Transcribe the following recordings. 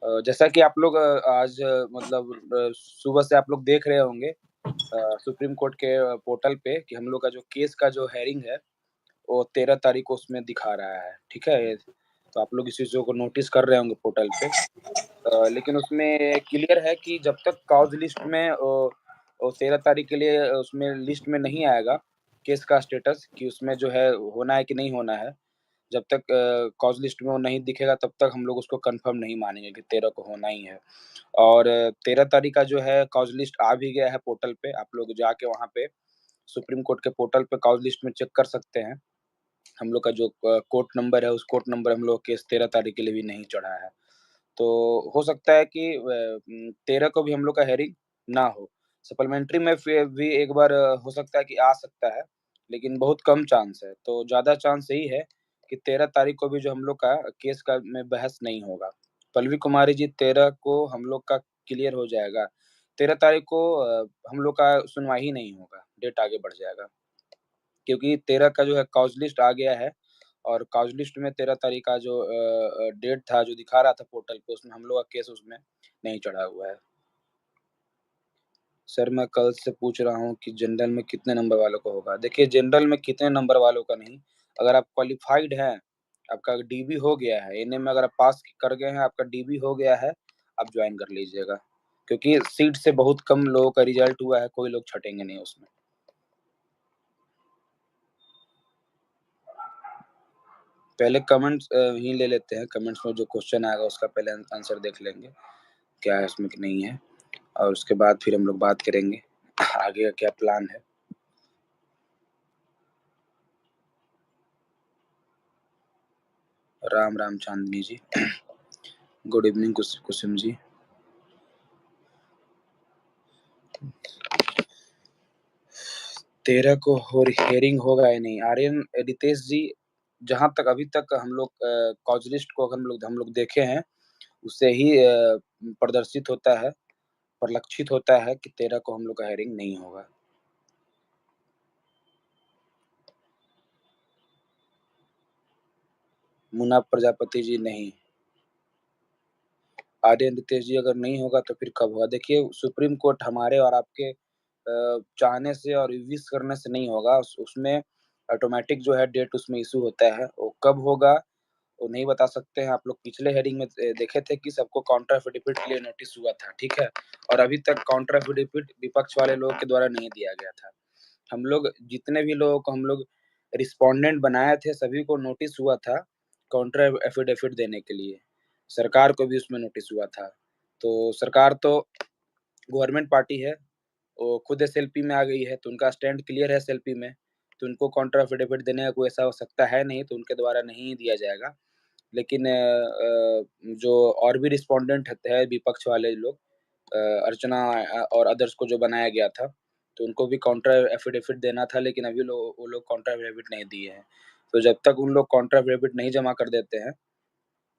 जैसा कि आप लोग आज मतलब सुबह से आप लोग देख रहे होंगे सुप्रीम कोर्ट के पोर्टल पे कि हम लोग का जो केस का जो हेयरिंग है वो 13 तारीख को उसमें दिखा रहा है, ठीक है? तो आप लोग इस चीज़ों को नोटिस कर रहे होंगे पोर्टल पे। लेकिन उसमें क्लियर है कि जब तक काउज़ लिस्ट में 13 तारीख के लिए उसमें लिस्ट में नहीं आएगा केस का स्टेटस कि उसमें जो है होना है कि नहीं होना है। जब तक कॉज़ लिस्ट में वो नहीं दिखेगा तब तक हम लोग उसको कन्फर्म नहीं मानेंगे कि 13 को होना ही है। और 13 तारीख का जो है कॉज़ लिस्ट आ भी गया है पोर्टल पे, आप लोग जाके वहाँ पे सुप्रीम कोर्ट के पोर्टल पे कॉज़ लिस्ट में चेक कर सकते हैं। हम लोग का जो कोर्ट नंबर है, उस कोर्ट नंबर हम लोग केस 13 तारीख के लिए भी नहीं चढ़ा है। तो हो सकता है कि 13 को भी हम लोग का हेयरिंग ना हो। सप्लीमेंट्री में फिर भी एक बार हो सकता है कि आ सकता है, लेकिन बहुत कम चांस है। तो ज़्यादा चांस यही है कि 13 तारीख को भी जो हम लोग का केस का में बहस नहीं होगा। पल्लवी कुमारी जी 13 को हम लोग का क्लियर हो जाएगा। 13 तारीख को हम लोग का सुनवाई ही नहीं होगा, डेट आगे बढ़ जाएगा। क्योंकि 13 का जो है कॉज़ लिस्ट आ गया है और कॉज़ लिस्ट में 13 तारीख का जो डेट था, जो दिखा रहा था पोर्टल पे, उसमें हम लोग का केस उसमें नहीं चढ़ा हुआ है। सर, मैं कल से पूछ रहा हूँ कि जनरल में कितने नंबर वालों को होगा? देखिए, जनरल में कितने नंबर वालों का नहीं, अगर आप क्वालिफ़ाइड हैं, आपका डीबी हो गया है, एनए में अगर आप पास कर गए हैं, आपका डीबी हो गया है, आप जॉइन कर लीजिएगा। क्योंकि सीट से बहुत कम लोगों का रिज़ल्ट हुआ है, कोई लोग छँटेंगे नहीं उसमें। पहले कमेंट्स ही ले लेते हैं, कमेंट्स में जो क्वेश्चन आएगा उसका पहले आंसर देख लेंगे, क्या है उसमें कि नहीं है, और उसके बाद फिर हम लोग बात करेंगे, आगे का क्या प्लान है। राम राम चांदनी जी। Good evening Kusum ji. तेरह को हेयरिंग होगा या नहीं? आर्यन रितेश जी, जहाँ तक अभी तक हम लोग कॉज लिस्ट को हम लोग देखे हैं, उससे ही प्रदर्शित होता है, परिलक्षित होता है कि 13 को हम लोग का हेयरिंग नहीं होगा। मुन्ना प्रजापति जी नहीं। आर्यन रितेश जी अगर नहीं होगा तो फिर कब होगा? देखिए, सुप्रीम कोर्ट हमारे और आपके चाहने से और विश करने से नहीं होगा, उसमें ऑटोमैटिक जो है डेट उसमें इश्यू होता है, वो कब होगा वो नहीं बता सकते हैं। आप लोग पिछले हेयरिंग में देखे थे कि सबको काउंटर एफिडेविट के लिए नोटिस हुआ था, ठीक है? और अभी तक काउंटर एफिडेविट विपक्ष वाले लोगों के द्वारा नहीं दिया गया था। हम लोग जितने भी लोगों को हम लोग रिस्पोंडेंट बनाए थे, सभी को नोटिस हुआ था काउंटर एफिडेविट देने के लिए। सरकार को भी उसमें नोटिस हुआ था। तो सरकार तो गवर्नमेंट पार्टी है, वो खुद एसएलपी में आ गई है, तो उनका स्टैंड क्लियर है एसएलपी में, तो उनको काउंटर एफिडेविट देने का कोई ऐसा आवश्यकता है नहीं, तो उनके द्वारा नहीं दिया जाएगा। लेकिन जो और भी रिस्पोंडेंट है विपक्ष वाले लोग, अर्चना और अदर्स को जो बनाया गया था, तो उनको भी काउंटर एफिडेविट देना था, लेकिन अभी वो लोग काउंटर एफिडेविट नहीं दिए हैं। तो जब तक उन लोग काउंटर एफिडेविट नहीं जमा कर देते हैं,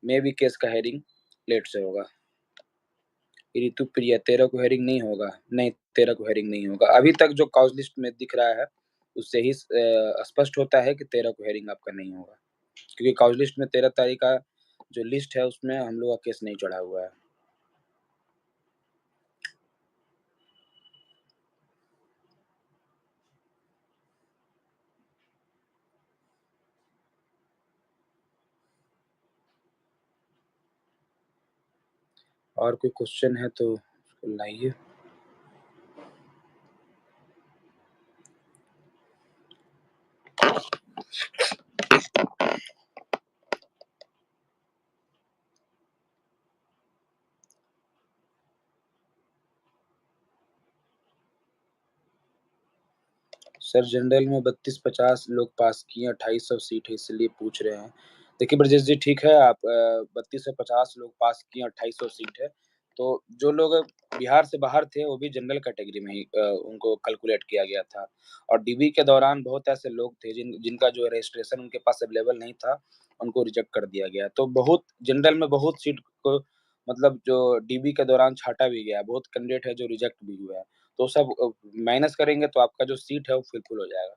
मे बी केस का हेयरिंग लेट से होगा। ऋतु प्रिया 13 को हेयरिंग नहीं होगा? नहीं, 13 को हेयरिंग नहीं होगा। अभी तक जो कॉज लिस्ट में दिख रहा है, उससे ही स्पष्ट होता है कि 13 को हेयरिंग आपका नहीं होगा। क्योंकि कॉज लिस्ट में 13 तारीख का जो लिस्ट है, उसमें हम लोग का केस नहीं चढ़ा हुआ है। और कोई क्वेश्चन है तो लाइए। सर, जनरल में 32-50 लोग पास किए, 2800 सीट है, इसलिए पूछ रहे हैं। देखिए ब्रजेश जी, ठीक है, आप 32 से 50 लोग पास किए, 2800 सीट है। तो जो लोग बिहार से बाहर थे, वो भी जनरल कैटेगरी में ही उनको कैलकुलेट किया गया था। और डीबी के दौरान बहुत ऐसे लोग थे जिनका जो रजिस्ट्रेशन उनके पास अवेलेबल नहीं था, उनको रिजेक्ट कर दिया गया। तो बहुत जनरल में बहुत सीट को मतलब जो डीबी के दौरान छाँटा भी गया, बहुत कैंडिडेट है जो रिजेक्ट भी हुए हैं। तो सब माइनस करेंगे तो आपका जो सीट है वो फुलफिल हो जाएगा।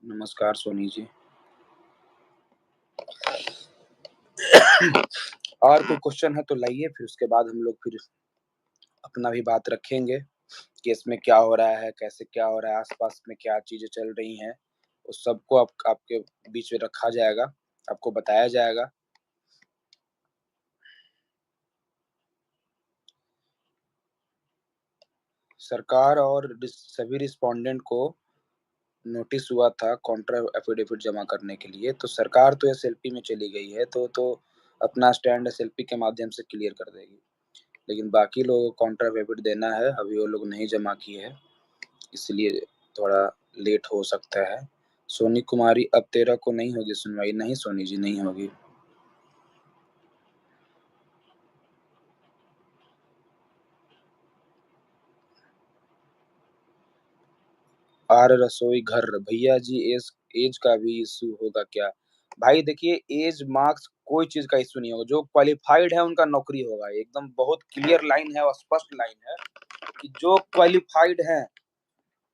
नमस्कार सोनी जी। और कोई क्वेश्चन है तो लाइए, फिर उसके बाद हम लोग फिर अपना भी बात रखेंगे कि इसमें क्या हो रहा है, कैसे क्या हो रहा है, आस-पास में क्या चीज़ें चल रही हैं, उस सबको आपके बीच में रखा जाएगा, आपको बताया जाएगा। सरकार और सभी रिस्पोंडेंट को नोटिस हुआ था काउंटर एफिडेविट जमा करने के लिए, तो सरकार तो एसएलपी में चली गई है, तो अपना स्टैंड एसएलपी के माध्यम से क्लियर कर देगी। लेकिन बाकी लोगों को काउंटर एफिडेविट देना है, अभी वो लोग नहीं जमा किए हैं, इसलिए थोड़ा लेट हो सकता है। सोनी कुमारी, अब 13 को नहीं होगी सुनवाई। नहीं सोनी जी, नहीं होगी। आर रसोई घर, भैया जी एज का भी इशू होगा क्या? भाई देखिए, एज मार्क्स कोई चीज़ का इशू नहीं होगा, जो क्वालिफाइड है उनका नौकरी होगा, एकदम बहुत क्लियर लाइन है और स्पष्ट लाइन है कि जो क्वालिफाइड हैं,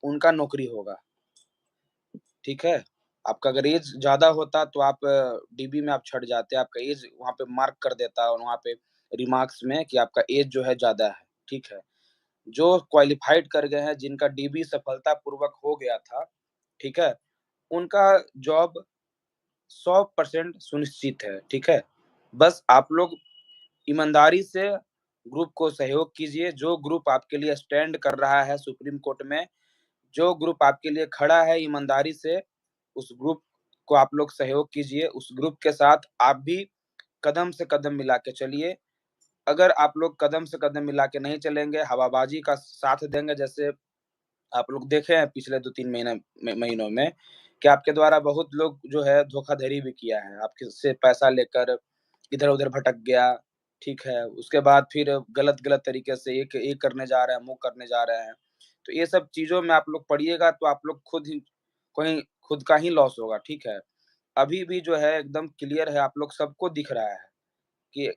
उनका नौकरी होगा, ठीक है? आपका अगर एज ज़्यादा होता तो आप डीबी में आप छँट जाते, आपका एज वहाँ पे मार्क कर देता और वहाँ पे रिमार्क्स में कि आपका एज जो है ज़्यादा है, ठीक है? जो क्वालिफाइड कर गए हैं, जिनका डीबी सफलतापूर्वक हो गया था, ठीक है? उनका जॉब 100% सुनिश्चित है, ठीक है? बस आप लोग ईमानदारी से ग्रुप को सहयोग कीजिए, जो ग्रुप आपके लिए स्टैंड कर रहा है सुप्रीम कोर्ट में, जो ग्रुप आपके लिए खड़ा है ईमानदारी से, उस ग्रुप को आप लोग सहयोग कीजिए, उस ग्रुप के साथ आप भी कदम से कदम मिला के चलिए। अगर आप लोग कदम से कदम मिला के नहीं चलेंगे, हवाबाजी का साथ देंगे, जैसे आप लोग देखे हैं पिछले 2-3 महीनों में कि आपके द्वारा बहुत लोग जो है धोखाधड़ी भी किया है। आपके से पैसा लेकर इधर-उधर भटक गया, ठीक है? उसके बाद फिर गलत-गलत तरीके से ये करने जा रहे हैं, वो करने जा रहे हैं। तो ये सब चीज़ों में आप लोग पड़िएगा तो आप लोग खुद का ही लॉस होगा, ठीक है? अभी भी जो है एकदम क्लियर है, आप लोग सबको दिख रहा है कि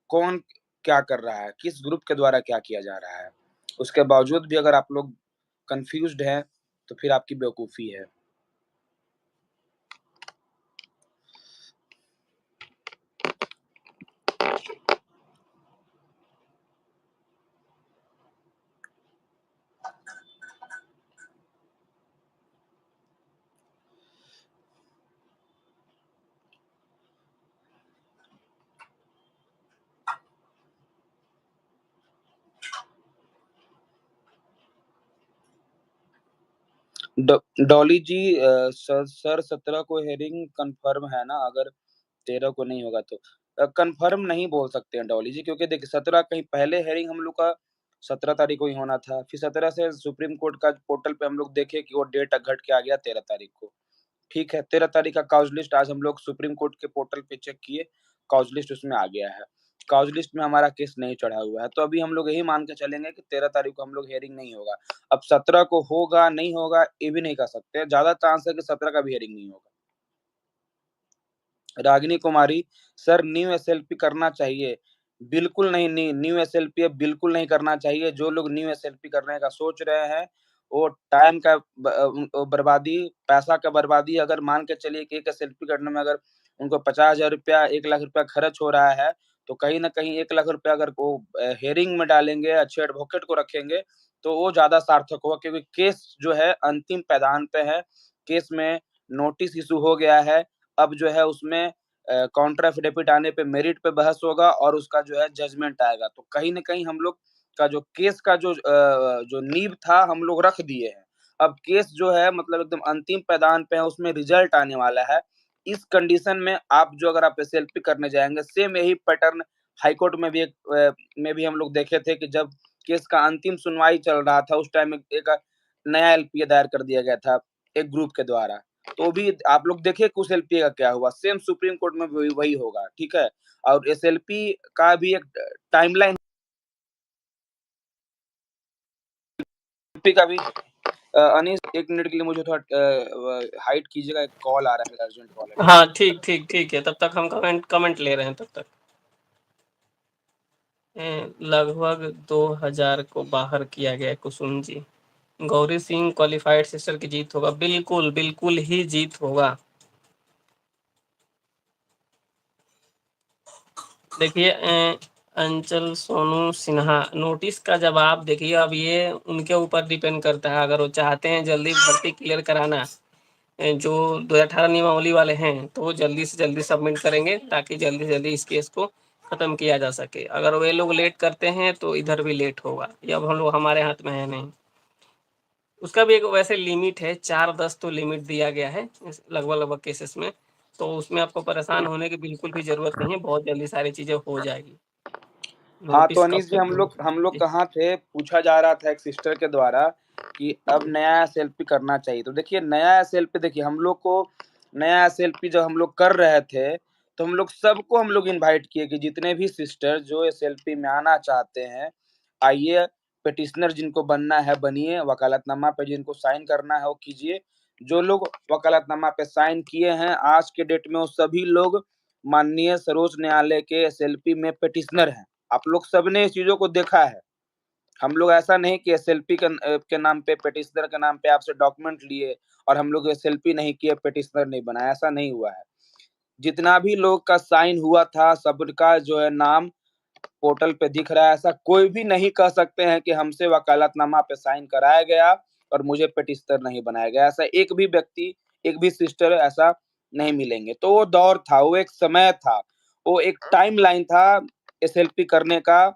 कौन क्या कर रहा है, किस ग्रुप के द्वारा क्या किया जा रहा है। उसके बावजूद भी अगर आप लोग कन्फ्यूज़्ड हैं, तो फिर आपकी बेवकूफ़ी है। ड डॉली जी, सर 17 को हियरिंग कन्फर्म है ना? अगर 13 को नहीं होगा तो। कन्फर्म नहीं बोल सकते हैं डॉली जी, क्योंकि देखिए 17 कहीं पहले हियरिंग हम लोग का 17 तारीख को ही होना था। फिर 17 से सुप्रीम कोर्ट का पोर्टल पे हम लोग देखे कि वो डेट घट के आ गया 13 तारीख को। ठीक है, 13 तारीख का काउज़ लिस्ट आज हम लोग सुप्रीम कोर्ट के पोर्टल पे चेक किए, काउज़ लिस्ट उसमें आ गया है। काउज़ लिस्ट में हमारा केस नहीं चढ़ा हुआ है, तो अभी हम लोग यही मान के चलेंगे कि 13 तारीख को हम लोग हियरिंग नहीं होगा। अब 17 को होगा, नहीं होगा, ये भी नहीं कह सकते। ज़्यादा चांस है कि 17 का भी हियरिंग नहीं होगा। रागिनी कुमारी, सर न्यू एसएलपी करना चाहिए। बिल्कुल नहीं, न्यू एसएलपी अब बिल्कुल नहीं करना चाहिए। जो लोग न्यू एसएलपी करने का सोच रहे हैं, वो टाइम का बर्बादी, पैसा का बर्बादी। अगर मान के चलिए कि एक एसएलपी करने में अगर उनको ₹50,000 ₹1,00,000 खर्च हो रहा है, तो कहीं न कहीं ₹1,00,000 अगर वो हियरिंग में डालेंगे, अच्छे एडवोकेट को रखेंगे, तो वो ज़्यादा सार्थक होगा, क्योंकि केस जो है अंतिम पैदान पे है। केस में नोटिस इश्यू हो गया है। अब जो है उसमें काउंटर एफिडेविट आने पे मेरिट पे बहस होगा और उसका जो है जजमेंट आएगा। तो कहीं न कहीं हम लोग का जो केस का जो नींव था हम लोग रख दिए हैं। अब केस जो है मतलब एकदम अंतिम पैदान पे है, उसमें रिजल्ट आने वाला है। इस कंडीशन में आप जो अगर आप एसएलपी करने जाएँगे, सेम यही पैटर्न हाई कोर्ट में भी में भी हम लोग देखे थे कि जब केस का अंतिम सुनवाई चल रहा था, उस टाइम एक नया एलपीए दायर कर दिया गया था, एक ग्रुप के द्वारा। तो भी आप लोग देखिए कि उस एलपीए का क्या हुआ, सेम सुप्रीम कोर्ट में भी वही होगा, ठीक है? और एसएलपी का भी एक टाइमलाइन एलपी का भी अनीस 1 मिनट के लिए मुझे थोड़ा हाइड कीजिएगा, एक कॉल आ रहा है, मेरा अर्जेंट कॉल है, ठीक हाँ, है? ठीक, ठीक, ठीक है, तब तक हम कमेंट ले रहे हैं तब तक। लगभग 2000 को बाहर किया गया कुसुम जी। गौरी सिंह क्वालिफाइड सिस्टर की जीत होगा। बिल्कुल, बिल्कुल ही जीत होगा। देखिए अंचल सोनू सिन्हा नोटिस का जवाब देखिए, अब ये उनके ऊपर डिपेंड करता है। अगर वो चाहते हैं जल्दी भर्ती क्लियर कराना, जो 2018 नियमावली वाले हैं, तो वो जल्दी से जल्दी सबमिट करेंगे ताकि जल्दी से जल्दी इस केस को खत्म किया जा सके। अगर वे लोग लेट करते हैं तो इधर भी लेट होगा, ये अब हम लोग हमारे हाथ में है नहीं। उसका भी एक वैसे लिमिट है, 4-10 तो लिमिट दिया गया है लगभग केसेस में, तो उसमें आपको परेशान होने की बिल्कुल भी जरूरत नहीं है, बहुत जल्दी सारी चीजें हो जाएगी। हाँ, तो नोटिस कब अनीश जी तक हम लोग जी। कहाँ थे? पूछा जा रहा था एक सिस्टर के द्वारा कि अब नया एसएलपी करना चाहिए। तो देखिए नया एसएलपी, देखिए हम लोग को नया एसएलपी जब हम लोग कर रहे थे, तो हम लोग इनवाइट किए कि जितने भी सिस्टर जो एसएलपी में आना चाहते हैं, आइए, पिटिशनर जिनको बनना है बनिए, वकालतनामा पे जिनको साइन करना है वो कीजिए। जो लोग वकालतनामा पे साइन किए हैं, आज के डेट में वो सभी लोग माननीय सर्वोच्च न्यायालय के एसएलपी में पिटिशनर हैं। आप लोग सबने इस चीज़ों को देखा है। हम लोग ऐसा नहीं कि एसएलपी के नाम पे, पिटिशनर के नाम पे आपसे डॉक्यूमेंट लिए और हम लोग एसएलपी नहीं किए, पिटिशनर नहीं बनाया, ऐसा नहीं हुआ है। जितना भी लोग का साइन हुआ था, सबका जो है नाम पोर्टल पे दिख रहा है। ऐसा कोई भी नहीं कह सकते हैं कि हमसे वकालतनामा पे साइन कराया गया और मुझे पिटिशनर नहीं बनाया गया। ऐसा एक भी व्यक्ति, एक भी सिस्टर ऐसा नहीं मिलेंगे। तो वो दौर था, वो एक समय था, वो एक टाइमलाइन था एसएलपी करने का,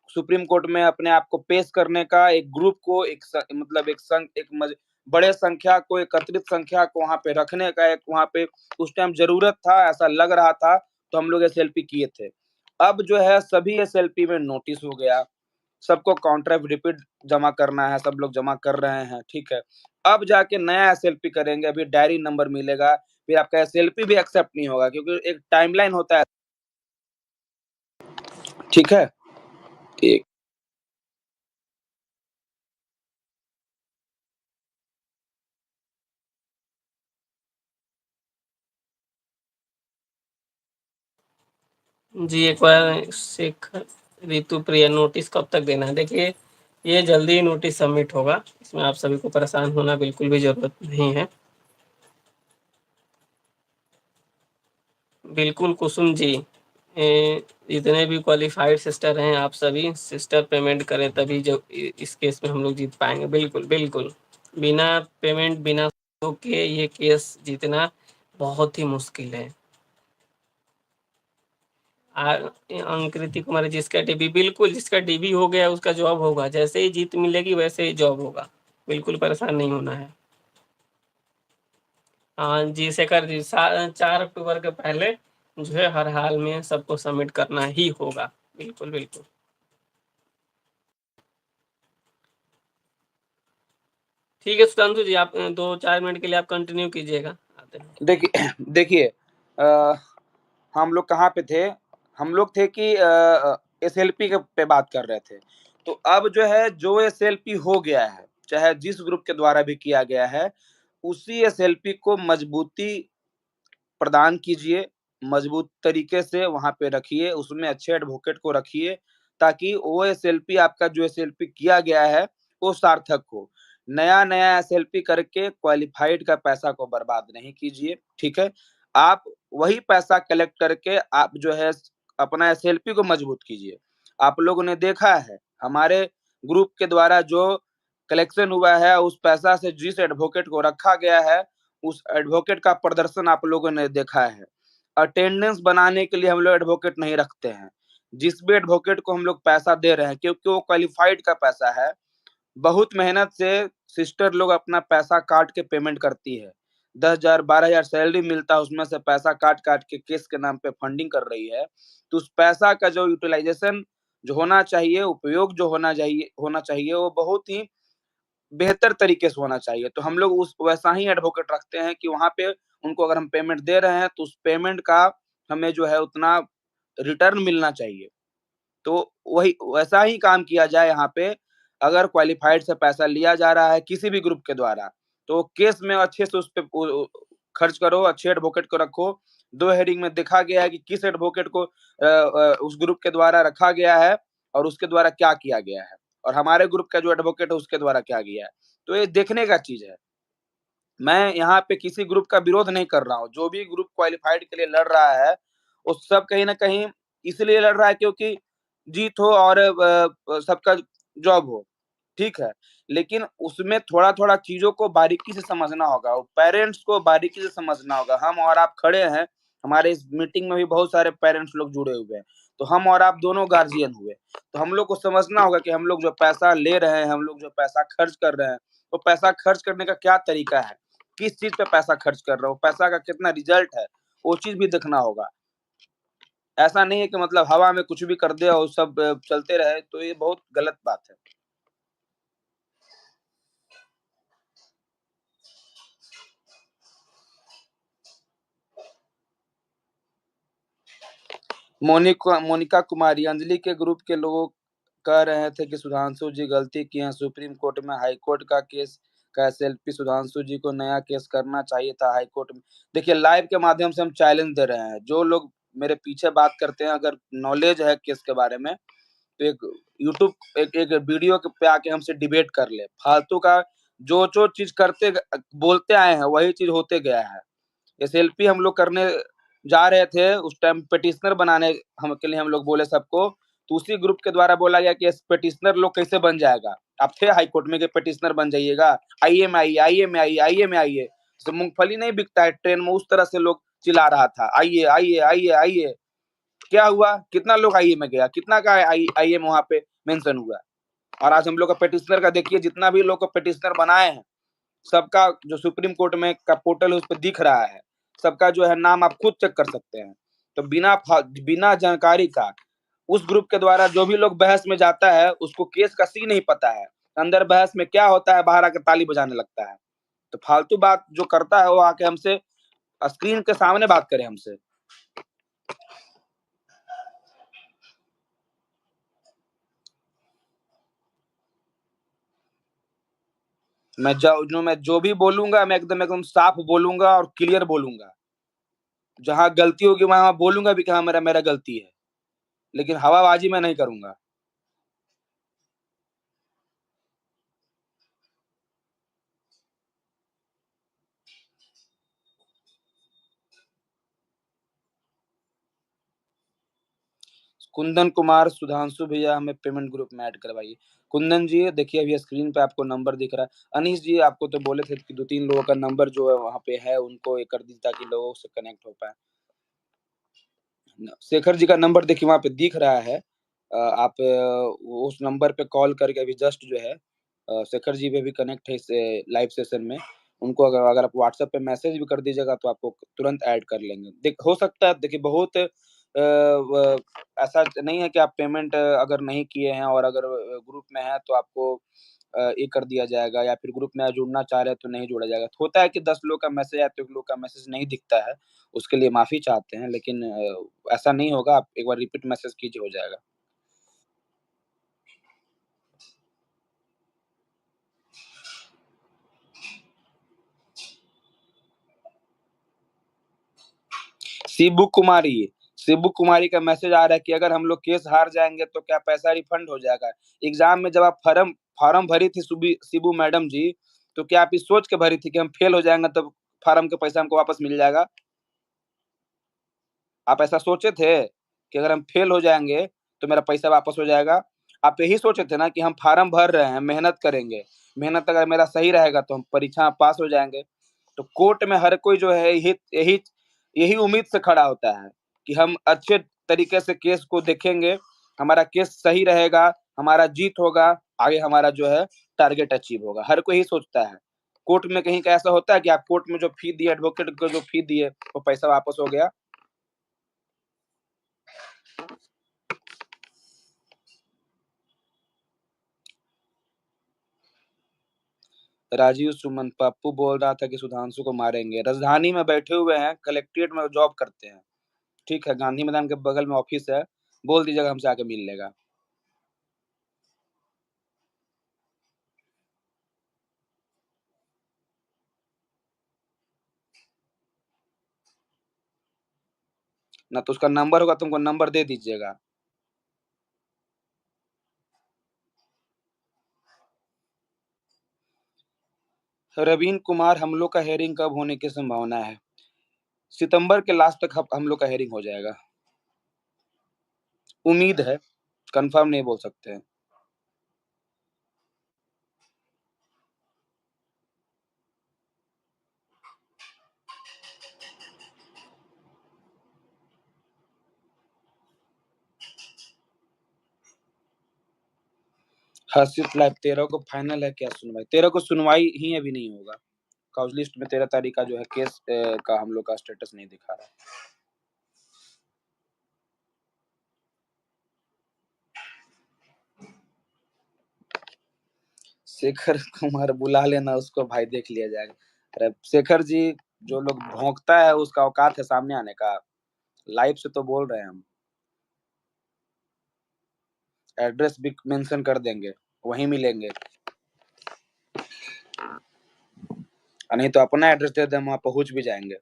सुप्रीम कोर्ट में अपने आप को पेश करने का, एक ग्रुप को एक मतलब एक बड़े संख्या को, एकत्रित संख्या को वहाँ पे रखने का, एक वहाँ पे उस टाइम ज़रूरत था, ऐसा लग रहा था, तो हम लोग एसएलपी किए थे। अब जो है सभी एसएलपी में नोटिस हो गया, सबको काउंटर एफिडेविट जमा करना है, सब लोग जमा कर रहे हैं, ठीक है। अब जाके नया एसएलपी करेंगे, अभी डायरी नंबर मिलेगा, फिर आपका एसएलपी भी एक्सेप्ट नहीं होगा क्योंकि एक टाइमलाइन होता है, ठीक है? एक जी, एक बार शेख ऋतु प्रिया नोटिस कब तक देना है? देखिए, ये जल्दी ही नोटिस सबमिट होगा, इसमें आप सभी को परेशान होना बिल्कुल भी ज़रूरत नहीं है। बिल्कुल कुसुम जी, जितने भी क्वालिफ़ाइड सिस्टर हैं, आप सभी सिस्टर पेमेंट करें तभी जो इस केस में हम लोग जीत पाएँगे। बिल्कुल, बिल्कुल। बिना पेमेंट, बिना के ये केस जीतना बहुत ही मुश्किल है। अंकृति कुमारी, जिसका डीबी, बिल्कुल जिसका डीबी हो गया उसका जॉब होगा, जैसे ही जीत मिलेगी वैसे ही जॉब होगा, बिल्कुल परेशान नहीं होना है। हाँ जी शेखर जी, 4 अक्टूबर के पहले जो है हर हाल में सबको सबमिट करना ही होगा। बिल्कुल बिल्कुल। ठीक है सुधांशु जी, आप 2-4 मिनट के लिए आप कंटिन्यू कीजिएगा, आते हैं। देखिए देखिए हम लोग कहाँ पे थे? हम लोग थे कि एसएलपी के पे बात कर रहे थे। तो अब जो है, जो एसएलपी हो गया है, चाहे जिस ग्रुप के द्वारा भी किया गया है, उसी एसएलपी को मजबूती प्रदान कीजिए, मजबूत तरीके से वहाँ पे रखिए, उसमें अच्छे एडवोकेट को रखिए, ताकि वो एसएलपी, आपका जो एसएलपी किया गया है, वो सार्थक हो। नया-नया एसएलपी करके क्वालिफाइड का पैसा को बर्बाद नहीं कीजिए, ठीक है? आप वही पैसा कलेक्ट करके आप जो है अपना एसएलपी को मजबूत कीजिए। आप लोगों ने देखा है, हमारे ग्रुप के द्वारा जो कलेक्शन हुआ है, उस पैसा से जिस एडवोकेट को रखा गया है, उस एडवोकेट का प्रदर्शन आप लोगों ने देखा है। अटेंडेंस बनाने के लिए हम लोग एडवोकेट नहीं रखते हैं। जिस भी एडवोकेट को हम लोग पैसा दे रहे हैं, क्योंकि वो क्वालिफाइड का पैसा है, बहुत मेहनत से सिस्टर लोग अपना पैसा काट के पेमेंट करती है। 10,000 12,000 सैलरी मिलता है, उसमें से पैसा काट-काट के केस के नाम पे फंडिंग कर रही है। तो उस पैसा का जो यूटिलाइज़ेशन जो होना चाहिए, उपयोग जो होना चाहिए, वो बहुत ही बेहतर तरीके से होना चाहिए। तो हम लोग उस वैसा ही एडवोकेट रखते हैं कि वहाँ पे उनको अगर हम पेमेंट दे रहे हैं, तो उस पेमेंट का हमें जो है उतना रिटर्न मिलना चाहिए। तो वही वैसा ही काम किया जाए यहाँ पे। अगर क्वालिफ़ाइड से पैसा लिया जा रहा है किसी भी ग्रुप के द्वारा, तो केस में अच्छे से उस पे खर्च करो, अच्छे एडवोकेट को रखो। 2 हेडिंग में देखा गया है कि किस एडवोकेट को उस ग्रुप के द्वारा रखा गया है और उसके द्वारा क्या किया गया है, और हमारे ग्रुप का जो एडवोकेट है उसके द्वारा क्या गया है। तो ये देखने का चीज़ है। मैं यहाँ पे किसी ग्रुप का विरोध नहीं कर रहा हूँ। जो भी ग्रुप क्वालिफ़ाइड के लिए लड़ रहा है, वो सब कहीं न कहीं इसलिए लड़ रहा है क्योंकि जीत हो और सबका जॉब हो, ठीक है। लेकिन उसमें थोड़ा-थोड़ा चीज़ों को बारीकी से समझना होगा, पेरेंट्स को बारीकी से समझना होगा। हम और आप खड़े हैं, हमारे इस मीटिंग में भी बहुत सारे पेरेंट्स लोग जुड़े हुए हैं, तो हम और आप दोनों गार्जियन हुए। तो हम लोग को समझना होगा कि हम लोग जो पैसा ले रहे हैं, हम लोग जो पैसा खर्च कर रहे हैं, वो पैसा खर्च करने का क्या तरीका है? किस चीज़ पे पैसा खर्च कर रहे हो? पैसा का कितना रिज़ल्ट है? वो चीज़ भी देखना होगा। ऐसा नहीं है कि मतलब हवा में कुछ भी कर दे और सब चलते रहे, तो ये बहुत गलत बात है। मोनिका कुमारी, अंजलि के ग्रुप के लोग कह रहे थे कि सुधांशु जी गलती किए हैं, सुप्रीम कोर्ट में हाई कोर्ट का केस का एसएलपी सुधांशु जी को नया केस करना चाहिए था हाई कोर्ट में। देखिए लाइव के माध्यम से हम चैलेंज दे रहे हैं, जो लोग मेरे पीछे बात करते हैं अगर नॉलेज है केस के बारे में, तो एक यूट्यूब एक एक वीडियो पे आके हमसे डिबेट कर ले। फालतू का जो चीज़ बोलते आए हैं वही चीज़ होते गया है। एसएलपी हम लोग करने जा रहे थे, उस टाइम पिटिशनर बनाने हम के लिए हम लोग बोले सबको, तो उसी ग्रुप के द्वारा बोला गया कि पिटिशनर लोग कैसे बन जाएगा? आप थे हाई कोर्ट में कि पिटिशनर बन जाइएगा, आईए में आइए, आईए में आइए, आईए में आइए। तो मूँगफली नहीं बिकता है ट्रेन में, उस तरह से लोग चिल्ला रहा था, आइए, आइए, आइए, आइए। क्या हुआ? कितना लोग आईए में गया? कितना का आईए में वहाँ पे मेंशन हुआ? और आज हम लोग का पिटिशनर का देखिए जितना भी लोग को पिटिशनर बनाए हैं, सबका जो सुप्रीम कोर्ट में का पोर्टल है उस पे दिख रहा है। सबका जो है नाम आप खुद चेक कर सकते हैं। तो बिना जानकारी का उस ग्रुप के द्वारा जो भी लोग बहस में जाता है, उसको केस का सी नहीं पता है। अंदर बहस में क्या होता है, बाहर आकर ताली बजाने लगता है। तो फालतू बात जो करता है वो आके हमसे स्क्रीन के सामने बात करे हमसे। मैं जो भी बोलूँगा मैं एकदम एकदम साफ बोलूँगा और क्लियर बोलूँगा। जहाँ गलती होगी वहाँ बोलूँगा भी कि हाँ, मेरा मेरा गलती है। लेकिन हवाबाजी मैं नहीं करूँगा। कुंदन कुमार, सुधांशु भैया हमें पेमेंट ग्रुप में ऐड करवाइए। कुंदन जी देखिए अभी स्क्रीन पे आपको नंबर दिख रहा है। अनीश जी आपको तो बोले थे कि 2-3 लोगों का नंबर जो है वहाँ पे है उनको ये कर दीजिए ताकि लोगों से कनेक्ट हो पाएँ। शेखर जी का नंबर देखिए वहाँ पे दिख रहा है। आप उस नंबर पे कॉल करके अभी जस्ट जो है शेखर जी भी अभी कनेक्ट है इस लाइव सेशन में। उनको अगर अगर आप व्हाट्सएप पे मैसेज भी कर दीजिएगा तो आपको तुरंत ऐड कर लेंगे। हो सकता है देखिए बहुत व ऐसा नहीं है कि आप पेमेंट अगर नहीं किए हैं और अगर ग्रुप में हैं तो आपको ये कर दिया जाएगा या फिर ग्रुप में जुड़ना चाह रहे हैं तो नहीं जोड़ा जाएगा। तो होता है कि 10 लोग का मैसेज आया तो 1 लोग का मैसेज नहीं दिखता है, उसके लिए माफ़ी चाहते हैं लेकिन ऐसा नहीं होगा, आप एक बार रिपीट मैसेज कीजिए हो जाएगा। शिबू कुमारी का मैसेज आ रहा है कि अगर हम लोग केस हार जाएँगे तो क्या पैसा रिफंड हो जाएगा? एग्ज़ाम में जब आप फॉर्म भरी थी शिबू मैडम जी, तो क्या आप ये सोच के भरी थी कि हम फेल हो जाएँगे तब फॉर्म का पैसा हमको वापस मिल जाएगा? आप ऐसा सोचे थे कि अगर हम फेल हो जाएँगे, तो मेरा पैसा वापस हो जाएगा? आप यही सोचे थे ना कि हम फ़ॉर्म भर रहे हैं, मेहनत करेंगे, मेहनत अगर मेरा सही रहेगा तो हम परीक्षा में पास हो जाएँगे। तो कोर्ट में हर कोई जो है यही यही उम्मीद से खड़ा होता है कि हम अच्छे तरीके से केस को देखेंगे, हमारा केस सही रहेगा, हमारा जीत होगा, आगे हमारा जो है टारगेट अचीव होगा। हर कोई यही सोचता है। कोर्ट में कहीं का ऐसा होता है कि आप कोर्ट में जो फ़ी दिए, एडवोकेट को जो फ़ी दिए, वो पैसा वापस हो गया? राजीव सुमन, पप्पू बोल रहा था कि सुधांशु को मारेंगे। राजधानी में बैठे हुए हैं, कलेक्ट्रेट में जॉब करते हैं। ठीक है, गांधी मैदान के बगल में ऑफिस है, बोल दीजिएगा हमसे आके मिल लेगा। ना तो उसका नंबर होगा, तुमको नंबर दे दीजिएगा। रवीन कुमार, हम लोग का हियरिंग कब होने की संभावना है? सितंबर के लास्ट तक हम लोग का हियरिंग हो जाएगा। उम्मीद है, कन्फर्म नहीं बोल सकते हैं। हर्षित लाइव 13 को फाइनल है क्या सुनवाई? 13 को सुनवाई ही अभी नहीं होगा। काउज लिस्ट में 13 तारीख का जो है केस का हम लोग का स्टेटस नहीं दिखा रहा है। शेखर कुमार बुला लेना उसको भाई, देख लिया जाएगा। अरे शेखर जी, जो लोग भौंकता है उसका औकात है सामने आने का। लाइव से तो बोल रहे हैं हम। एड्रेस भी मेंशन कर देंगे, वहीं मिलेंगे। नहीं तो अपना एड्रेस दे दे, हम वहां पहुंच भी जाएंगे।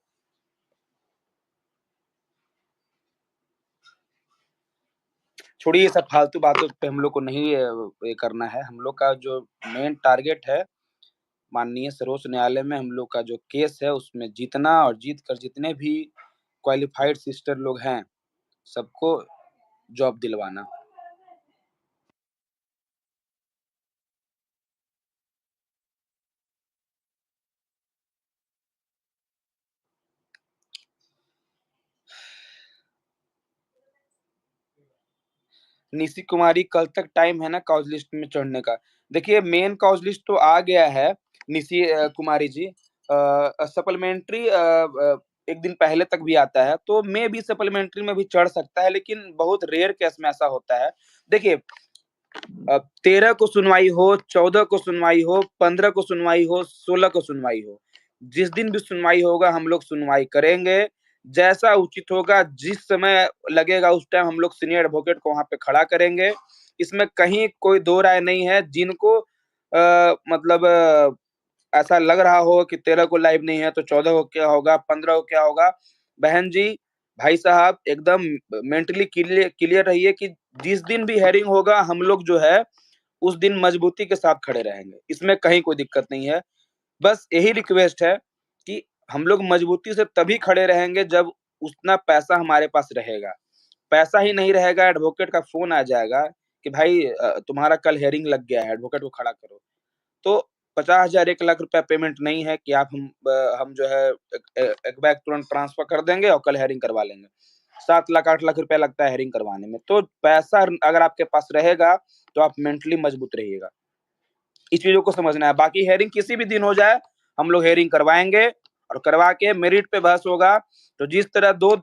छोड़िए ये सब फालतू बातों पे हम लोग को नहीं ये करना है। हम लोग का जो मेन टारगेट है, माननीय सर्वोच्च न्यायालय में हम लोग का जो केस है उसमें जीतना, और जीत कर जितने भी क्वालिफाइड सिस्टर लोग हैं सबको जॉब दिलवाना। निशी कुमारी, कल तक टाइम है ना काउज लिस्ट में चढ़ने का? देखिए मेन काउज लिस्ट तो आ गया है निशी कुमारी जी। सप्लीमेंट्री एक दिन पहले तक भी आता है, तो मे भी सप्लीमेंट्री में भी चढ़ सकता है, लेकिन बहुत रेयर केस में ऐसा होता है। देखिए 13 को सुनवाई हो, 14 को सुनवाई हो, 15 को सुनवाई हो, 16 को सुनवाई हो, जिस दिन भी सुनवाई होगा हम लोग सुनवाई करेंगे। जैसा उचित होगा, जिस समय लगेगा उस टाइम हम लोग सीनियर एडवोकेट को वहां पे खड़ा करेंगे। इसमें कहीं कोई दो राय नहीं है। जिनको मतलब ऐसा लग रहा हो कि 13 को लाइव नहीं है तो 14 को क्या होगा, 15 को क्या होगा, बहन जी, भाई साहब, एकदम मेंटली क्लियर रहिए कि जिस दिन भी हेयरिंग होगा हम लोग जो है उस दिन मजबूती के साथ खड़े रहेंगे। इसमें कहीं कोई दिक्कत नहीं है। बस यही रिक्वेस्ट है कि हम लोग मजबूती से तभी खड़े रहेंगे जब उतना पैसा हमारे पास रहेगा। पैसा ही नहीं रहेगा, एडवोकेट का फोन आ जाएगा कि भाई तुम्हारा कल हेयरिंग लग गया है, एडवोकेट को खड़ा करो। तो 50,000 1 लाख रुपया पेमेंट नहीं है कि आप हम जो है एक बैग तुरंत ट्रांसफर कर देंगे और कल हेयरिंग करवा लेंगे। 7 लाख 8 लाख रुपया लगता है हेयरिंग करवाने में। तो पैसा अगर आपके पास रहेगा तो आप मेंटली मजबूत रहिएगा। इस चीजों को समझना है। बाकी हेयरिंग किसी भी दिन हो जाए, हम लोग हेयरिंग करवाएंगे और करवा के मेरिट पे बहस होगा। तो जिस तरह 2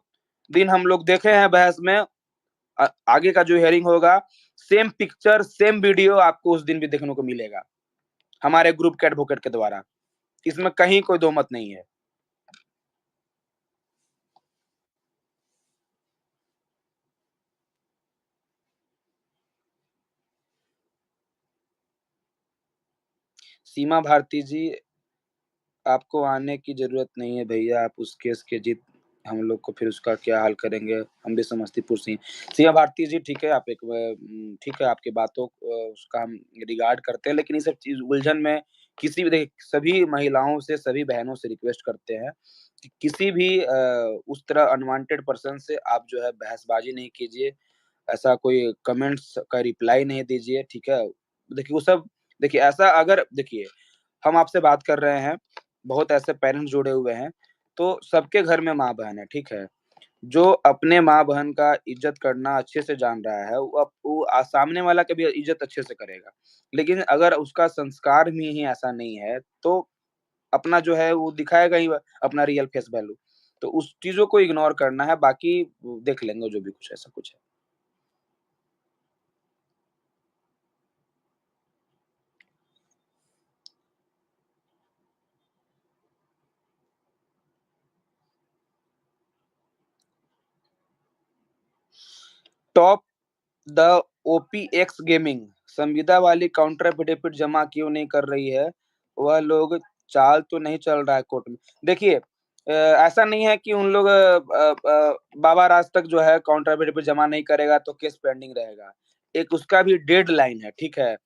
दिन हम लोग देखे हैं बहस में, आगे का जो हेयरिंग होगा, सेम पिक्चर सेम वीडियो आपको उस दिन भी देखने को मिलेगा हमारे ग्रुप के एडवोकेट के द्वारा। इसमें कहीं कोई दो मत नहीं है। सीमा भारती जी, आपको आने की जरूरत नहीं है भैया। आप उस केस के जीत, हम लोग को फिर उसका क्या हल करेंगे? हम भी समस्तीपुर से। सीमा भारती जी, ठीक है, आप एक ठीक है, आपकी बातों उसका हम रिगार्ड करते हैं, लेकिन ये सब चीज उलझन में किसी भी, देखिए सभी महिलाओं से, सभी बहनों से रिक्वेस्ट करते हैं कि किसी भी उस तरह अनवांटेड पर्सन से आप जो है बहसबाजी नहीं कीजिए। ऐसा कोई कमेंट्स का रिप्लाई नहीं दीजिए, ठीक है? देखिए वो सब, देखिए ऐसा अगर, देखिए हम आपसे बात कर रहे हैं, बहुत ऐसे पेरेंट्स जुड़े हुए हैं, तो सबके घर में माँ-बहन है, ठीक है? जो अपने माँ-बहन का इज़्ज़त करना अच्छे से जान रहा है, वो सामने वाला की भी इज़्ज़त अच्छे से करेगा। लेकिन अगर उसका संस्कार में ही ऐसा नहीं है, तो अपना जो है वो दिखाएगा ही अपना रियल फेस वैल्यू। तो उस चीज़ों को इग्नोर करना है, बाकी देख लेंगे जो भी कुछ ऐसा कुछ है। टॉप द ओपीएक्स गेमिंग संविदा वाली काउंटर एफिडेविट जमा क्यों नहीं कर रही है? वह लोग चाल तो नहीं चल रहा है कोर्ट में। देखिए ऐसा नहीं है कि उन लोग बाबा राज तक जो है काउंटर एफिडेविट जमा नहीं करेगा तो केस पेंडिंग रहेगा। एक उसका भी डेडलाइन है, ठीक है?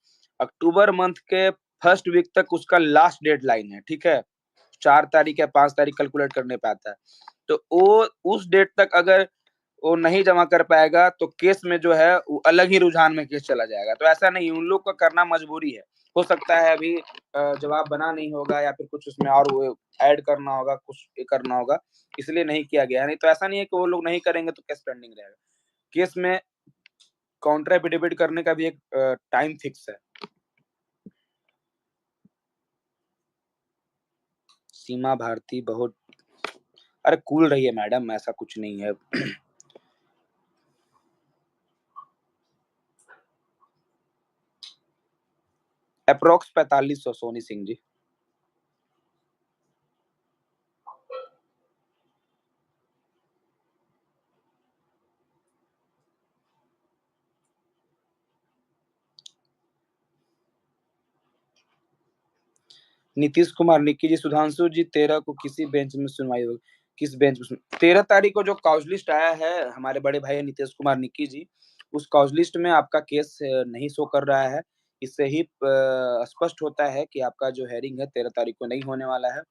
अक्टूबर मंथ के फर्स्ट वीक तक उसका लास्ट डेडलाइन है, ठीक है? 4 तारीख या 5 तारीख कैलकुलेट करने पे आता है। तो वो उस डेट तक अगर वो नहीं जमा कर पाएगा तो केस में जो है वो अलग ही रुझान में केस चला जाएगा। तो ऐसा नहीं, उन लोग को करना मजबूरी है। हो सकता है अभी जवाब बना नहीं होगा या फिर कुछ उसमें और वो ऐड करना होगा, कुछ करना होगा, इसलिए नहीं किया गया है। नहीं तो ऐसा नहीं है कि वो लोग नहीं करेंगे तो केस पेंडिंग रहेगा। केस में काउंटर एफिडेविट करने का भी एक टाइम फिक्स है। सीमा भारती बहुत, अरे कूल रहिए मैडम, ऐसा कुछ नहीं है। अप्रोक्स 4500 सोनी सिंह जी। नीतीश कुमार निक्की जी, सुधांशु जी 13 को किसी बेंच में सुनवाई होगी, किस बेंच में 13 तारीख को जो काउज लिस्ट आया है हमारे बड़े भाई नीतीश कुमार निक्की जी, उस काउज लिस्ट में आपका केस नहीं शो कर रहा है। इससे ही स्पष्ट होता है कि आपका जो हेयरिंग है 13 तारीख को नहीं होने वाला है।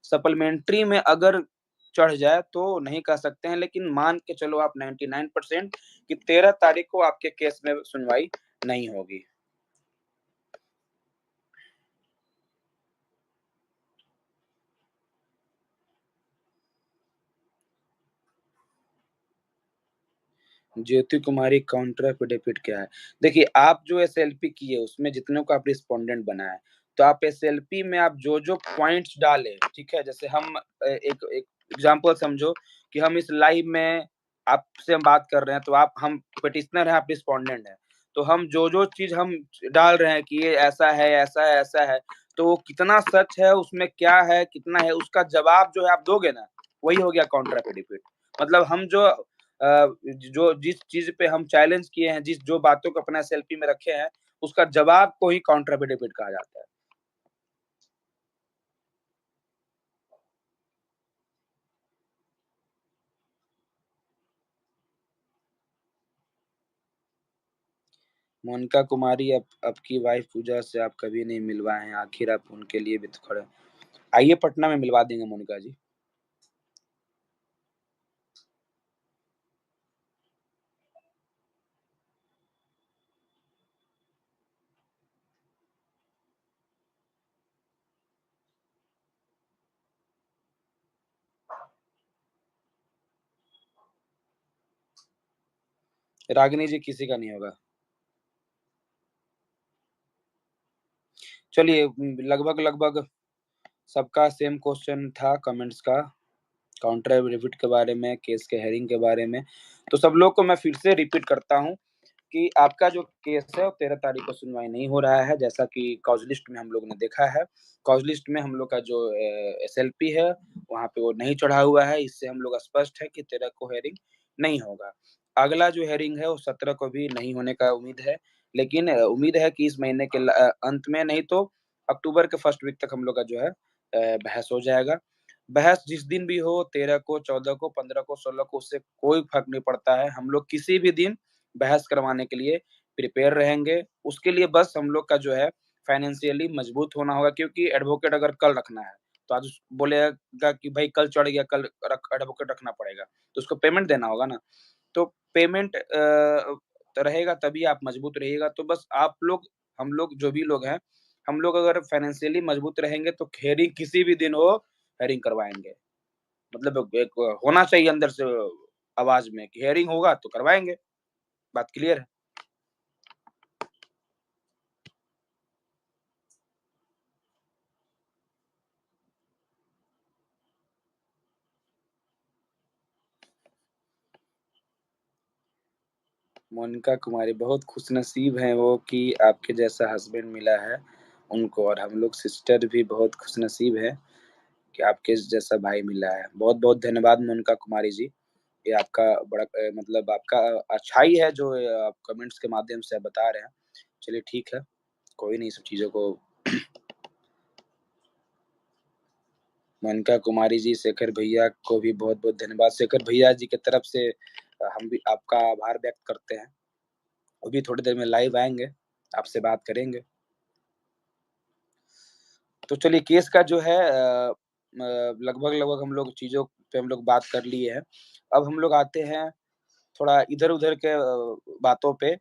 सप्लीमेंट्री में अगर चढ़ जाए तो नहीं कह सकते हैं, लेकिन मान के चलो आप 99% कि 13 तारीख को आपके केस में सुनवाई नहीं होगी। ज्योति कुमारी काउंटर एफिडेविट क्या है? देखिए, आप जो एसएलपी किए उसमें जितनों को आप रिस्पोंडेंट बनाए, तो आप एसएलपी में आप जो-जो पॉइंट्स डाले, ठीक है? जैसे हम एक एक एग्ज़ाम्पल समझो कि हम इस लाइव में आपसे हम बात कर रहे हैं, तो हम पिटिशनर हैं, आप रिस्पोंडेंट हैं। तो हम जो-जो चीज़ हम डाल रहे हैं कि ये ऐसा है, ऐसा है, ऐसा है, तो वो कितना सच है, उसमें क्या है, कितना है, उसका जवाब जो है आप दोगे ना, वही हो गया काउंटर एफिडेविट। मतलब हम जो जिस चीज़ पे हम चैलेंज किए हैं, जो बातों को अपना एसएलपी में रखे हैं, उसका जवाब को ही काउंटर एफिडेविट कहा जाता है। मोनिका कुमारी, अब की वाइफ पूजा से आप कभी नहीं मिलवाए हैं, आखिर आप उनके लिए भी तो खड़े। आइए पटना में मिलवा देंगे मोनिका जी। रागिनी जी किसी का नहीं होगा। चलिए लगभग सबका सेम क्वेश्चन था कमेंट्स का, काउंटर एफिडेविट के बारे में, केस के हेयरिंग के बारे में। तो सब लोग को मैं फिर से रिपीट करता हूँ कि आपका जो केस है वो 13 तारीख को सुनवाई नहीं हो रहा है, जैसा कि कॉज लिस्ट में हम लोग ने देखा है। कॉज लिस्ट में हम लोग का जो एसएलपी है, वहाँ पे वो नहीं चढ़ा हुआ है, इससे हम लोग स्पष्ट है कि 13 को हेयरिंग नहीं होगा। अगला जो हेयरिंग है वो 17 को भी नहीं होने का उम्मीद है, लेकिन उम्मीद है कि इस महीने के अंत में, नहीं तो अक्टूबर के फर्स्ट वीक तक हम लोग का जो है बहस हो जाएगा। बहस जिस दिन भी हो, 13 को, 14 को, 15 को, 16 को, उससे कोई फ़र्क नहीं पड़ता है। हम लोग किसी भी दिन बहस करवाने के लिए प्रिपेयर रहेंगे। उसके लिए बस हम लोग का जो है फाइनेंशियली मजबूत होना होगा, क्योंकि एडवोकेट अगर कल रखना है, तो आज बोलेगा कि भाई कल चढ़ गया, कल एडवोकेट रखना पड़ेगा, तो उसको पेमेंट देना होगा ना। तो पेमेंट रहेगा तभी आप मजबूत रहिएगा। तो बस आप लोग, हम लोग जो भी लोग हैं, हम लोग अगर फाइनेंशियली मजबूत रहेंगे तो हेयरिंग किसी भी दिन हो, हेयरिंग करवाएँगे। मतलब एक होना चाहिए अंदर से आवाज़ में कि हेयरिंग होगा तो करवाएँगे, बात क्लियर है। मोनिका कुमारी बहुत खुशनसीब हैं वो कि आपके जैसा हस्बैंड मिला है उनको, और हम लोग सिस्टर भी बहुत खुशनसीब हैं कि आपके जैसा भाई मिला है। बहुत-बहुत धन्यवाद मोनिका कुमारी जी। ये आपका बड़ा मतलब आपका अच्छाई है जो आप कमेंट्स के माध्यम से आप बता रहे हैं। चलिए ठीक है, कोई नहीं, सब चीज़ों को। मोनिका कुमारी जी, शेखर भैया को भी बहुत-बहुत धन्यवाद। शेखर भैया जी की तरफ से हम भी आपका आभार व्यक्त करते हैं। वो भी थोड़ी देर में लाइव आएँगे, आपसे बात करेंगे। तो चलिए केस का जो है लगभग-लगभग हम लोग चीज़ों पे हम लोग बात कर लिए हैं। अब हम लोग आते हैं थोड़ा इधर-उधर के बातों पे।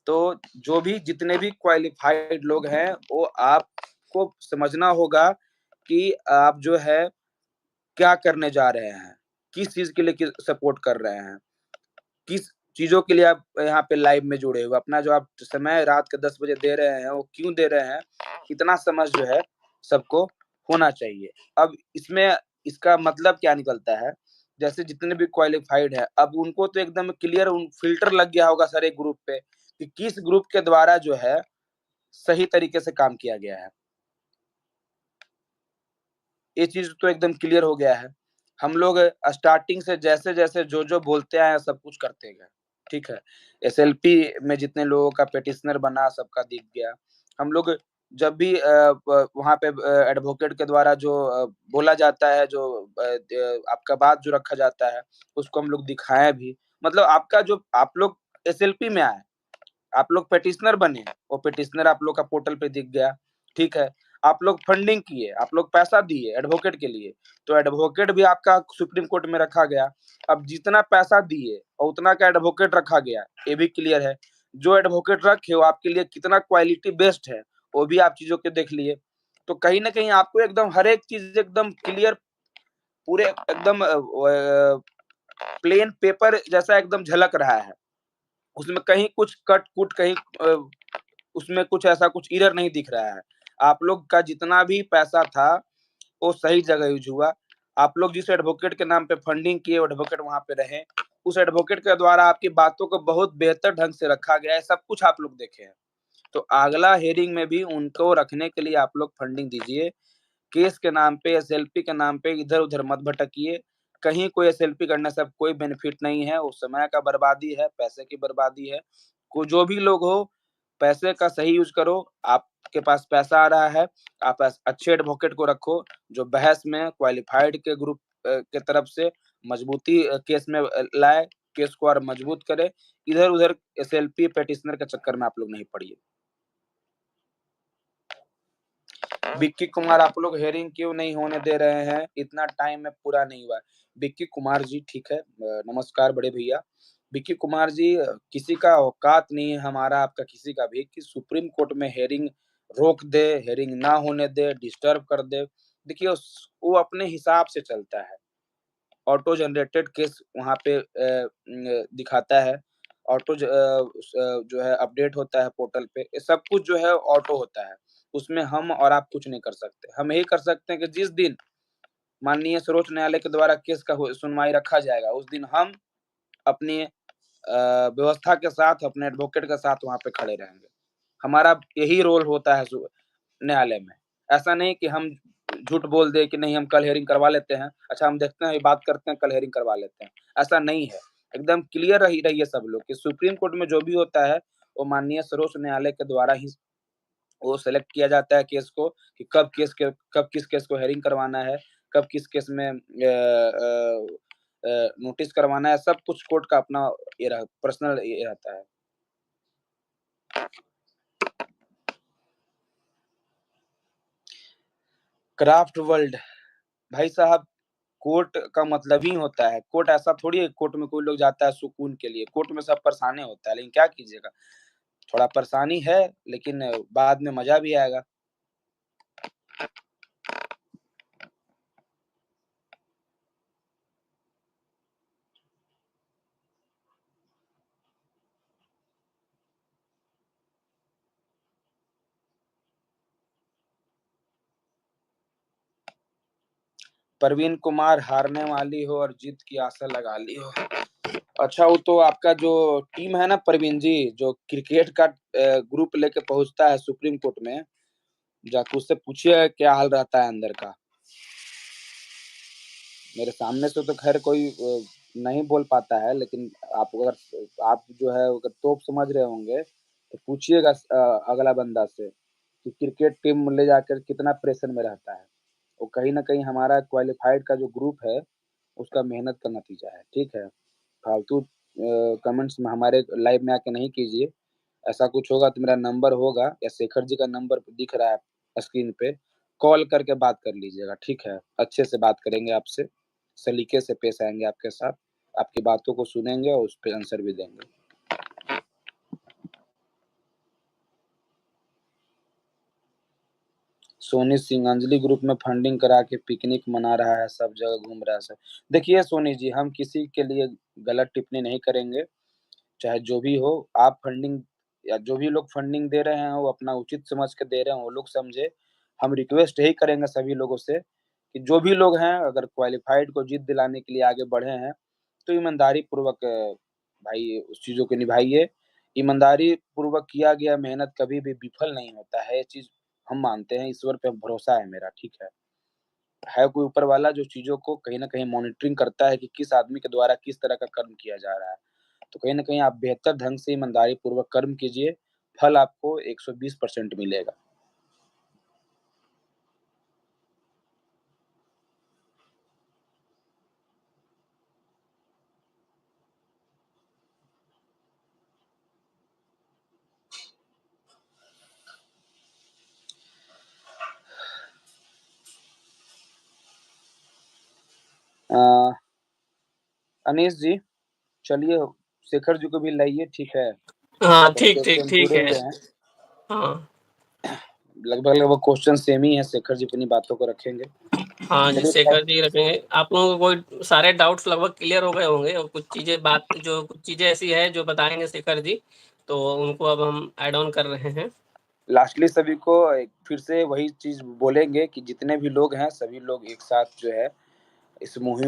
तो जो भी जितने भी क्वालिफ़ाइड लोग हैं, वो आपको समझना होगा कि आप जो है क्या करने जा रहे हैं, किस चीज़ के लिए सपोर्ट कर रहे हैं, किस चीज़ों के लिए आप यहाँ पे लाइव में जुड़े हुए, अपना जो आप समय रात के 10 बजे दे रहे हैं, वो क्यों दे रहे हैं, इतना समझ जो है सबको होना चाहिए। अब इसमें इसका मतलब क्या निकलता है, जैसे जितने भी क्वालिफ़ाइड हैं, अब उनको तो एकदम क्लियर फ़िल्टर लग गया होगा सारे ग्रुप पे कि किस ग्रुप के द्वारा जो है सही तरीके से काम किया गया है। ये चीज़ तो एकदम क्लियर हो गया है। हम लोग स्टार्टिंग से जैसे-जैसे जो-जो बोलते आए हैं सब कुछ करते गए, ठीक है? एसएलपी में जितने लोगों का पेटिशनर बना सबका दिख गया। हम लोग जब भी ब वहाँ पे एडवोकेट के द्वारा जो बोला जाता है जो आपका बात जो रखा जाता है, उसको हम लोग दिखाएँ भी। मतलब आपका जो आप लोग एसएलपी में आए, आप लोग पेटिशनर बने, वो पेटिशनर आप लोग का पोर्टल पे दिख गया, ठीक है? आप लोग फंडिंग किए, आप लोग पैसा दिए एडवोकेट के लिए, तो एडवोकेट भी आपका सुप्रीम कोर्ट में रखा गया। अब जितना पैसा दिए और उतना का एडवोकेट रखा गया, ये भी क्लियर है। जो एडवोकेट रखे वो आपके लिए कितना क्वालिटी बेस्ड है, वो भी आप चीज़ों को देख लिए। तो कहीं न कहीं आपको एकदम हर एक चीज़ एकदम क्लियर पूरे एकदम प्लेन पेपर जैसा एकदम झलक रहा है। उसमें कहीं कुछ कट-कुट कहीं उसमें कुछ ऐसा कुछ एरर नहीं दिख रहा है। आप लोग का जितना भी पैसा था, वो सही जगह यूज़ हुआ। आप लोग जिस एडवोकेट के नाम पे फंडिंग किए, वो एडवोकेट वहाँ पे रहे। उस एडवोकेट के द्वारा आपकी बातों को बहुत बेहतर ढंग से रखा गया है, सब कुछ आप लोग देखे हैं। तो अगला हियरिंग में भी उनको रखने के लिए आप लोग फंडिंग दीजिए। केस के नाम पे, एसएलपी के नाम पे इधर-उधर मत भटकिए। कहीं कोई एसएलपी करने से कोई बेनिफिट नहीं है, वो समय का बर्बादी है, पैसे की बर्बादी है। को जो भी लोग हो, पैसे का सही यूज़ करो। आपके पास पैसा आ रहा है, आप अच्छे एडवोकेट को रखो, जो बहस में क्वालिफाइड के ग्रुप के तरफ से मजबूती केस में लाए, केस को और मजबूत करे। इधर-उधर एसएलपी, पेटिशनर के चक्कर में आप लोग नहीं पड़िए। विक्की कुमार आप लोग हियरिंग क्यों नहीं होने दे रहे हैं? इतना टाइम में पूरा नहीं हुआ है। विक्की कुमार जी ठीक है नमस्कार बड़े भैया। विक्की कुमार जी किसी का औकात नहीं है हमारा आपका किसी का भी कि सुप्रीम कोर्ट में हियरिंग रोक दे, हियरिंग ना होने दे, डिस्टर्ब कर दे। देखिए वो अपने हिसाब से चलता है। ऑटो जनरेटेड केस वहाँ पे दिखाता है। ऑटो जो है अपडेट होता है पोर्टल पे। ये सब कुछ जो है ऑटो होता है। उसमें हम और आप कुछ नहीं कर सकते। हम यही कर सकते हैं कि जिस दिन माननीय सर्वोच्च न्यायालय के द्वारा केस का हो सुनवाई रखा जाएगा, उस दिन हम अपनी व्यवस्था के साथ, अपने एडवोकेट के साथ वहाँ पे खड़े रहेंगे। हमारा यही रोल होता है न्यायालय में। ऐसा नहीं कि हम झूठ बोल दें कि नहीं हम कल हियरिंग करवा लेते हैं। अच्छा हम देखते हैं, ये बात करते हैं, कल हियरिंग करवा लेते हैं। ऐसा नहीं है। एकदम क्लियर रहिए सब लोग कि सुप्रीम कोर्ट में जो भी होता है, वो माननीय सर्वोच्च न्यायालय के द्वारा ही वो सेलेक्ट किया जाता है केस को कि कब किस केस को हियरिंग करवाना है, कब किस केस में नोटिस करवाना है, सब कुछ कोर्ट का अपना पर्सनल ये रहता है। क्राफ्ट वर्ल्ड भाई साहब कोर्ट का मतलब ही होता है। कोर्ट ऐसा थोड़ी है कोर्ट में कोई लोग जाता है सुकून के लिए। कोर्ट में सब परेशानी होता है, लेकिन क्या कीजिएगा? थोड़ा परेशानी है, लेकिन बाद में मज़ा भी आएगा। परवीन कुमार हारने वाली हो और जीत की आशा लगा ली हो। अच्छा वो तो आपका जो टीम है ना परवीन जी, जो क्रिकेट का ग्रुप लेके पहुँचता है सुप्रीम कोर्ट में, जाके उससे पूछिए क्या हाल रहता है अंदर का। मेरे सामने से तो ख़ैर कोई नहीं बोल पाता है, लेकिन आप जो है अगर तोप समझ रहे होंगे, तो पूछिएगा अगला बंदा से कि क्रिकेट टीम ले जाकर कितना प्रेशर में रहता है। वो कहीं न कहीं हमारा क्वालिफ़ाइड का जो ग्रुप है, उसका मेहनत का नतीजा है, ठीक है? फालतू कमेंट्स में हमारे लाइव में आके नहीं कीजिए। ऐसा कुछ होगा तो मेरा नंबर होगा या शेखर जी का नंबर दिख रहा है स्क्रीन पे, कॉल करके बात कर लीजिएगा, ठीक है? अच्छे से बात करेंगे आपसे, सलीके से पेश आएँगे आपके साथ। आपकी बातों को सुनेंगे और उस पे आंसर भी देंगे। सोनी सिंह, अंजलि ग्रुप में फंडिंग करा के पिकनिक मना रहा है, सब जगह घूम रहा है सब। देखिए सोनी जी, हम किसी के लिए गलत टिप्पणी नहीं करेंगे, चाहे जो भी हो। आप फंडिंग या जो भी लोग फंडिंग दे रहे हैं, वो अपना उचित समझ के दे रहे हैं, वो लोग समझे। हम रिक्वेस्ट यही करेंगे सभी लोगों से कि जो भी लोग हैं, अगर क्वालिफाइड को जीत दिलाने के लिए आगे बढ़े हैं, तो ईमानदारी पूर्वक भाई उस चीज़ों को निभाइए। ईमानदारी पूर्वक किया गया मेहनत कभी भी विफल नहीं होता है, ये चीज़ हम मानते हैं, ईश्वर पे भरोसा है मेरा, ठीक है। है कोई ऊपर वाला जो चीज़ों को कहीं न कहीं मॉनिटरिंग करता है कि किस आदमी के द्वारा किस तरह का कर्म किया जा रहा है। तो कहीं न कहीं आप बेहतर ढंग से ईमानदारी पूर्वक कर्म कीजिए, फल आपको 120% मिलेगा। अ, अनीश जी, चलिए शेखर जी को भी लाइए, ठीक है। हाँ, थोड़ा ठीक, ठीक, क्वेश्चन ठीक जुड़े है। हुए हैं, हाँ। लगभग-लगभग क्वेश्चन सेम ही है, शेखर जी अपनी बातों को रखेंगे। हाँ जी, चलिए खैर शेखर जी रखेंगे। आप लोगों को कोई सारे डाउट्स लगभग क्लियर हो गए होंगे और कुछ चीज़ें ऐसी हैं जो बताएँगे शेखर जी, तो उनको अब हम ऐड ऑन कर रहे हैं। लास्टली सभी को एक फिर से वही चीज़ बोलेंगे कि जितने भी लोग हैं, सभी लोग एक साथ जो है, इस मुहिम